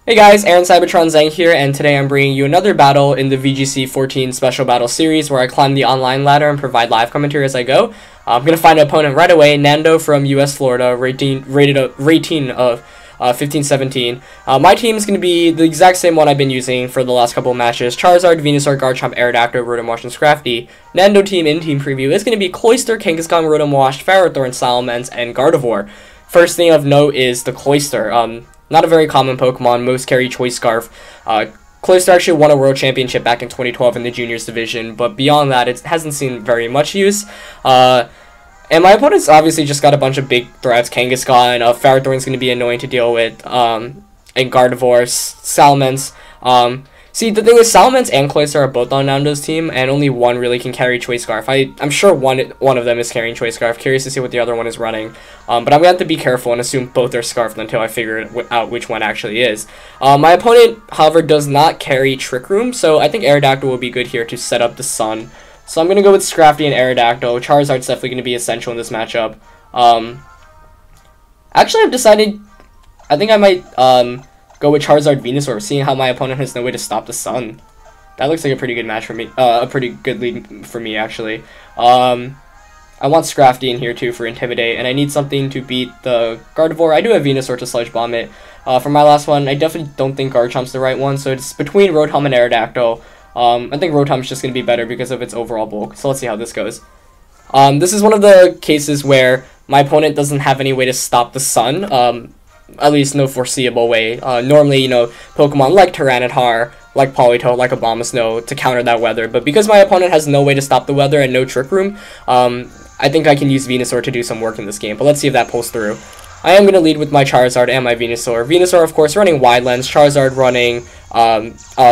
Hey guys, Aaron Cybertron Zhang here, and today I'm bringing you another battle in the VGC 14 Special Battle Series where I climb the online ladder and provide live commentary as I go. I'm going to find an opponent right away, Nando from US Florida, rating of 1517. My team is going to be the exact same one I've been using for the last couple of matches: Charizard, Venusaur, Garchomp, Aerodactyl, Rotom, and Scrafty. Nando team in team preview is going to be Cloyster, Kangaskhan, Rotom, Ferrothorn, Salamence, and Gardevoir. First thing of note is the Cloyster. Not a very common Pokemon, most carry Choice Scarf. Cloyster actually won a World Championship back in 2012 in the Juniors division, but beyond that, it hasn't seen very much use. And my opponent's obviously just got a bunch of big threats. Kangaskhan, Ferrothorn's going to be annoying to deal with, and Gardevoir, Salamence. See, the thing is, Salamence and Cloyster are both on Nando's team, and only one really can carry Choice Scarf. I'm sure one of them is carrying Choice Scarf. Curious to see what the other one is running. But I'm going to have to be careful and assume both are Scarfed until I figure out which one actually is. My opponent, however, does not carry Trick Room, so I think Aerodactyl will be good here to set up the Sun. So I'm going to go with Scrafty and Aerodactyl. Charizard's definitely going to be essential in this matchup. Actually, I've decided, I think I might go with Charizard Venusaur, seeing how my opponent has no way to stop the Sun. That looks like a pretty good match for me, a pretty good lead for me, actually. I want Scrafty in here, too, for Intimidate, and I need something to beat the Gardevoir. I do have Venusaur to Sludge Bomb it. For my last one, I definitely don't think Garchomp's the right one, so it's between Rotom and Aerodactyl. I think Rotom's just going to be better because of its overall bulk, so let's see how this goes. This is one of the cases where my opponent doesn't have any way to stop the Sun, at least no foreseeable way. Normally, you know, Pokemon like Tyranitar, like Politoed, like Abomasnow to counter that weather, but because my opponent has no way to stop the weather and no Trick Room, I think I can use Venusaur to do some work in this game, but let's see if that pulls through. I am going to lead with my Charizard and my Venusaur. Venusaur, of course, running Wide Lens. Charizard running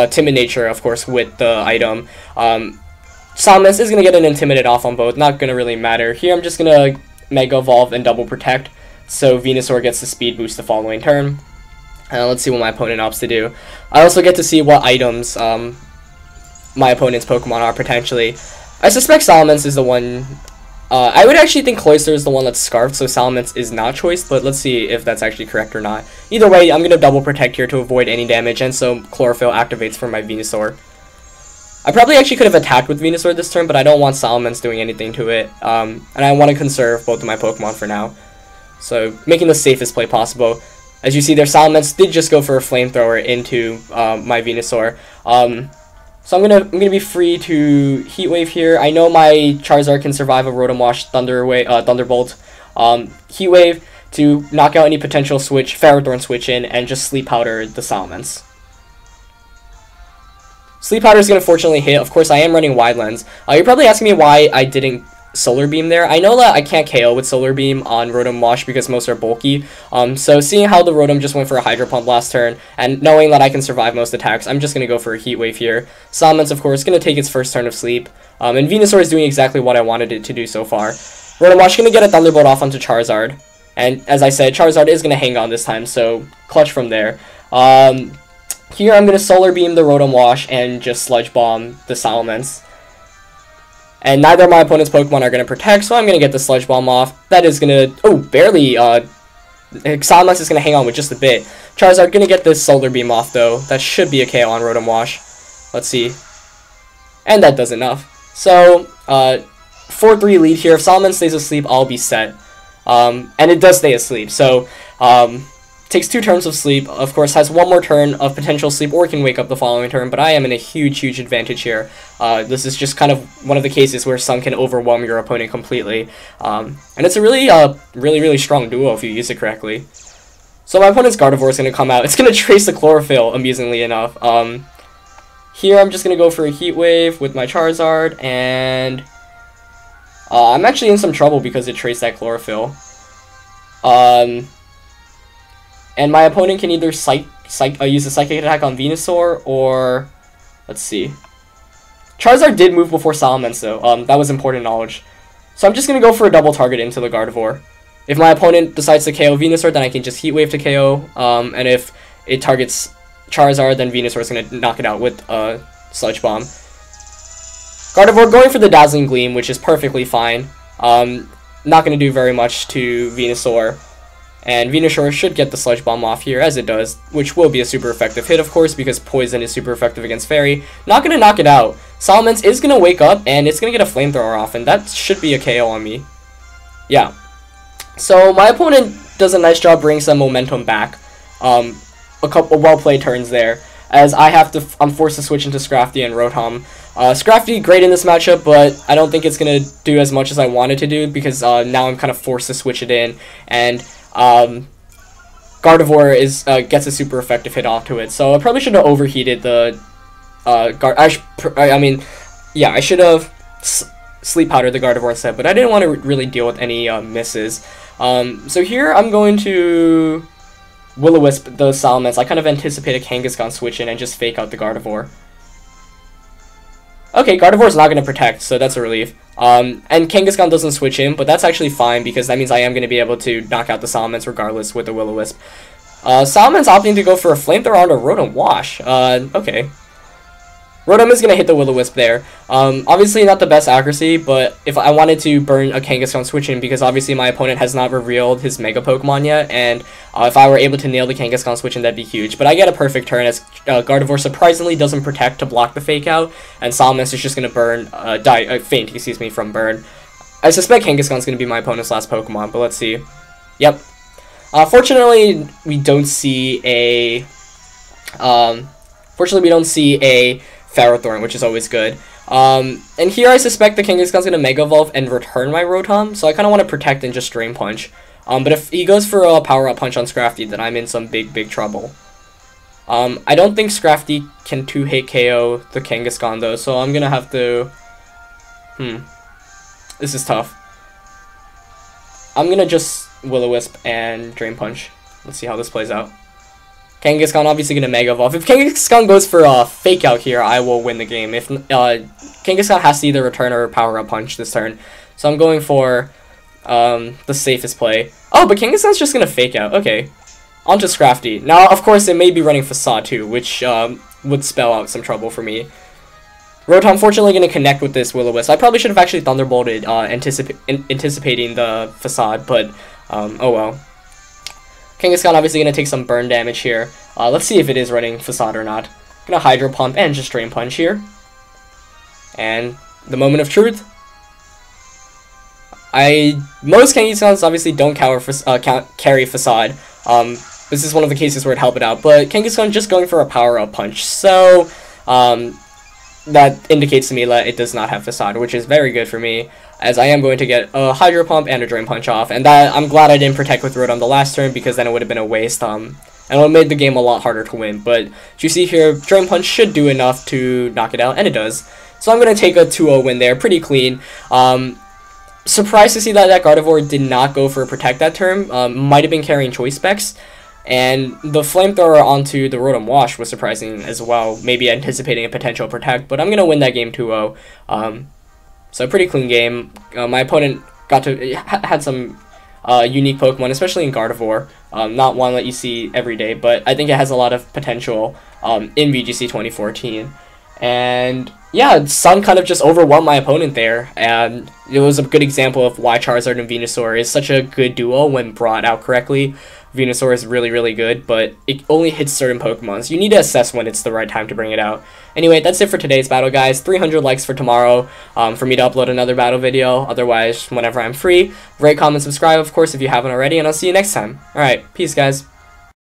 Timid Nature, of course, with the item. Salamence is going to get an Intimidate off on both. Not going to really matter. Here, I'm just going to Mega Evolve and Double Protect, so Venusaur gets the Speed Boost the following turn. Let's see what my opponent opts to do. I also get to see what items my opponent's Pokemon are, potentially. I suspect Salamence is the one. I would actually think Cloyster is the one that's Scarfed, so Salamence is not choice, but let's see if that's actually correct or not. Either way, I'm going to Double Protect here to avoid any damage, and so Chlorophyll activates for my Venusaur. I probably actually could have attacked with Venusaur this turn, but I don't want Salamence doing anything to it, and I want to conserve both of my Pokemon for now. So, making the safest play possible. As you see there, Salamence did just go for a Flamethrower into my Venusaur. So I'm gonna be free to Heat Wave here. I know my Charizard can survive a Rotom Wash Thunderbolt. Heat Wave to knock out any potential Ferrothorn switch in, and just Sleep Powder the Salamence. Sleep Powder is going to fortunately hit. Of course, I am running Wide Lens. You're probably asking me why I didn't Solar Beam there. I know that I can't KO with Solar Beam on Rotom Wash because most are bulky. So seeing how the Rotom just went for a Hydro Pump last turn, and knowing that I can survive most attacks, I'm just going to go for a Heat Wave here. Salamence, of course, going to take its first turn of sleep. And Venusaur is doing exactly what I wanted it to do so far. Rotom Wash going to get a Thunderbolt off onto Charizard. And as I said, Charizard is going to hang on this time, so clutch from there. Here I'm going to Solar Beam the Rotom Wash and just Sludge Bomb the Salamence. And neither of my opponent's Pokemon are going to protect, so I'm going to get the Sludge Bomb off. That is going to... Oh, barely. Salamence is going to hang on with just a bit. Charizard going to get this Solar Beam off, though. That should be a KO on Rotom Wash. Let's see. And that does enough. So, 4-3 lead here. If Salamence stays asleep, I'll be set. And it does stay asleep, so... takes 2 turns of sleep, of course has 1 more turn of potential sleep, or can wake up the following turn, but I am in a huge advantage here. This is just kind of one of the cases where Sun can overwhelm your opponent completely. And it's a really strong duo if you use it correctly. So my opponent's Gardevoir is going to come out. It's going to trace the Chlorophyll, amusingly enough. Here I'm just going to go for a Heat Wave with my Charizard, and I'm actually in some trouble because it traced that Chlorophyll. And my opponent can either use a Psychic Attack on Venusaur, or... Let's see. Charizard did move before Salamence, though. That was important knowledge. So I'm just going to go for a double target into the Gardevoir. If my opponent decides to KO Venusaur, then I can just Heat Wave to KO. And if it targets Charizard, then Venusaur is going to knock it out with Sludge Bomb. Gardevoir going for the Dazzling Gleam, which is perfectly fine. Not going to do very much to Venusaur. And Venusaur should get the Sludge Bomb off here, as it does, which will be a super effective hit, of course, because Poison is super effective against Fairy. Not going to knock it out. Salamence is going to wake up, and it's going to get a Flamethrower off, and that should be a KO on me. Yeah. So my opponent does a nice job bringing some momentum back. A couple well-played turns there, as I'm forced to switch into Scrafty and Rotom. Scrafty, great in this matchup, but I don't think it's going to do as much as I wanted to do, because now I'm kind of forced to switch it in, and Gardevoir gets a super effective hit off to it, so I probably should have overheated the I should have Sleep Powdered the Gardevoir instead, but I didn't want to really deal with any misses. So here I'm going to Will-O-Wisp the Salamence. I kind of anticipate a Kangaskhan switch in and just fake out the Gardevoir. Okay, Gardevoir's not going to protect, so that's a relief. And Kangaskhan doesn't switch in, but that's actually fine, because that means I am going to be able to knock out the Salamence regardless with the Will-O-Wisp. Salamence opting to go for a Flamethrower onto Rotom Wash. Okay. Rotom is going to hit the Will-O-Wisp there. Obviously not the best accuracy, but if I wanted to burn a Kangaskhan switch in, because obviously my opponent has not revealed his Mega Pokemon yet, and if I were able to nail the Kangaskhan switch in, that'd be huge. But I get a perfect turn, as Gardevoir surprisingly doesn't protect to block the Fake Out, and Salamence is just going to burn, faint, excuse me, from burn. I suspect Kangaskhan's going to be my opponent's last Pokemon, but let's see. Yep. Fortunately, we don't see a Ferrothorn, which is always good. And here I suspect the Kangaskhan's going to Mega Evolve and return my Rotom, so I kind of want to protect and just Drain Punch. But if he goes for a Power Up Punch on Scrafty, then I'm in some big trouble. I don't think Scrafty can 2-hit KO the Kangaskhan though, so I'm going to have to... This is tough. I'm going to just Will-O-Wisp and Drain Punch. Let's see how this plays out. Kangaskhan obviously going to Mega Evolve. If Kangaskhan goes for a Fake Out here, I will win the game. If Kangaskhan has to either return or Power Up Punch this turn. So I'm going for the safest play. Oh, but Kangaskhan's just going to Fake Out. Okay. On to Scrafty. Now, of course, it may be running Facade too, which would spell out some trouble for me. Rotom fortunately going to connect with this Will-O-Wisp. I probably should have actually Thunderbolted anticipating the Facade, but oh well. Kangaskhan obviously going to take some burn damage here. Let's see if it is running Facade or not. Going to Hydro Pump and just Drain Punch here. And the moment of truth. Most Kangaskhan's obviously don't carry Facade. This is one of the cases where it'd help it out. But Kangaskhan just going for a Power Up Punch. So that indicates to me that it does not have Facade, which is very good for me, as I am going to get a Hydro Pump and a Drain Punch off, and that I'm glad I didn't protect with Rotom the last turn, because then it would have been a waste, and it would have made the game a lot harder to win. But as you see here, Drain Punch should do enough to knock it out, and it does. So I'm going to take a 2-0 win there, pretty clean. Surprised to see that Gardevoir did not go for a Protect that turn. Might have been carrying Choice Specs. And the Flamethrower onto the Rotom Wash was surprising as well, maybe anticipating a potential Protect, but I'm going to win that game 2-0. So pretty clean game. My opponent had some unique Pokemon, especially in Gardevoir. Not one that you see every day, but I think it has a lot of potential in VGC 2014. And yeah, Sun kind of just overwhelmed my opponent there, and it was a good example of why Charizard and Venusaur is such a good duo when brought out correctly. Venusaur is really good, but it only hits certain Pokemon, so you need to assess when it's the right time to bring it out. Anyway, that's it for today's battle, guys. 300 likes for tomorrow for me to upload another battle video. Otherwise, whenever I'm free, rate, comment, subscribe, of course, if you haven't already, and I'll see you next time. Alright, peace, guys.